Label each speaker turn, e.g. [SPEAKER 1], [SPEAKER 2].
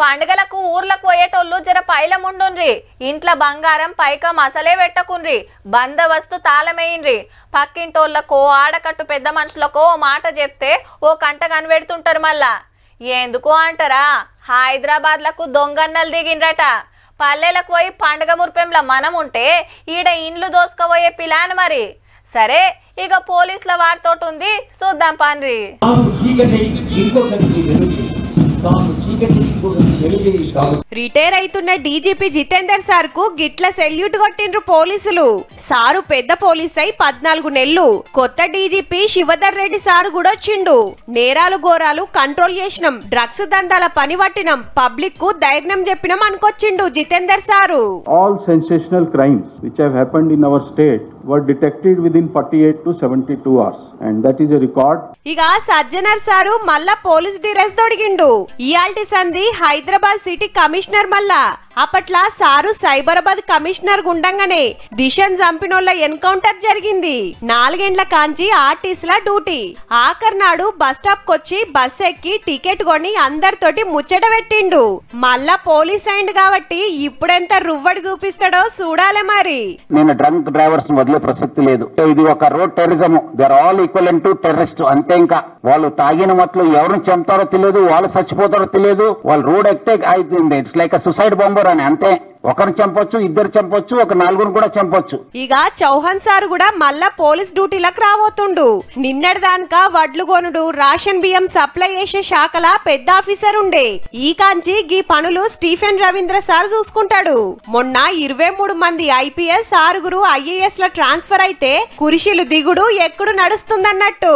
[SPEAKER 1] పండుగలకు ఊర్లకు పోయేటోళ్ళు జర పైలముండుండ్రి. ఇంట్లో బంగారం పైకం అసలే పెట్టకుండ్రి. బందవస్తు తాళమేయిండ్రి. పక్కింటోళ్ళకో ఆడకట్టు పెద్ద మనుషులకో మాట చెప్తే ఓ కంట కనిపెడుతుంటారు. మళ్ళా ఎందుకు అంటారా, హైదరాబాద్లకు దొంగన్నలు దిగిండ్రట. పల్లెలకు పోయి పండుగ మురిపెంలా మనం ఉంటే ఈడ ఇండ్లు దోసుకపోయే పిలాన్ మరి. సరే ఇక పోలీసుల వారితోటి ఉంది, చూద్దాం పాన్రి.
[SPEAKER 2] రిటైర్ అవుతున్న డీజీపీ జితేందర్ సార్ కు గిట్ల సెల్యూట్ కొట్టిండ్రు పోలీసులు. సారు పెద్ద పోలీస్ అయి 14 నెలలు. కొత్త డీజీపీ శివధర్ రెడ్డి సారు కూడా వచ్చిండు. నేరాలు ఘోరాలు కంట్రోల్ చేసినాం, డ్రగ్స్ దందాల పని పట్టినాం, పబ్లిక్ కు ధైర్యం చెప్పినాం అనుకొచ్చిండు Jitender sir.
[SPEAKER 3] All sensational crimes which have happened in our state were detected within 48 to 72 hours and that is a record.
[SPEAKER 2] ఇక సజ్జనర్ సారు మళ్ళా పోలీస్ డ్రెస్ తొడిగిండు. ఇయాల్టి సంధి హైదరాబాద్ సిటీ కమిషనర్ మళ్ళా. అప్పట్లా సారు సైబరాబాద్ కమిషనర్ గుండంగానే దిశన్ చంపినోళ్ళ ఎన్కౌంటర్ జరిగింది. 4 గంటల కాంచి ఆర్టీసీల డ్యూటీ. ఆఖర్నాడు బస్ స్టాప్ కొచ్చి bus ఎక్కి ticket కొని అందరితోటి ముచ్చట పెట్టిండు. మళ్ళా పోలీస్ అయిండు కాబట్టి ఇప్పుడెంత రువ్వడి చూపిస్తాడో చూడాలే మరి.
[SPEAKER 4] నేను డ్రంక్ డ్రైవర్స్ వదిలే ప్రసక్తి లేదు. ఇది ఒక road terrorism. They are all equal to terrorist అంతే. ఇంకా వాళ్ళు తాగిన మట్లు ఎవరిని చంపుతారో తెలియదు, వాళ్ళు చచ్చిపోతారో తెలియదు. వాళ్ళు రోడ్ ఎక్కితే అవుతుంది. ఇట్స్ లైక్ సూసైడ్ బాంబర్ అని అంతే. ఒకరిని చంపొచ్చు, ఇద్దరు చంపొచ్చు, ఒక 4 కూడా చంపొచ్చు.
[SPEAKER 2] ఇక చౌహాన్ సార్ కూడా మళ్ళా పోలీస్ డ్యూటీలకు రాబోతుండు. నిన్నటిదాకా వడ్లు కొనుడు, రేషన్ బియ్యం సప్లై చేసే శాఖల పెద్ద ఆఫీసర్ ఉండే. ఈ కాంచి గీ పనులు స్టీఫెన్ రవీంద్ర సార్ చూసుకుంటాడు. మొన్న 23 మంది IPS 6 IAS ల ట్రాన్స్ఫర్ అయితే కురిశీలు దిగుడు ఎక్కుడు నడుస్తుందన్నట్టు.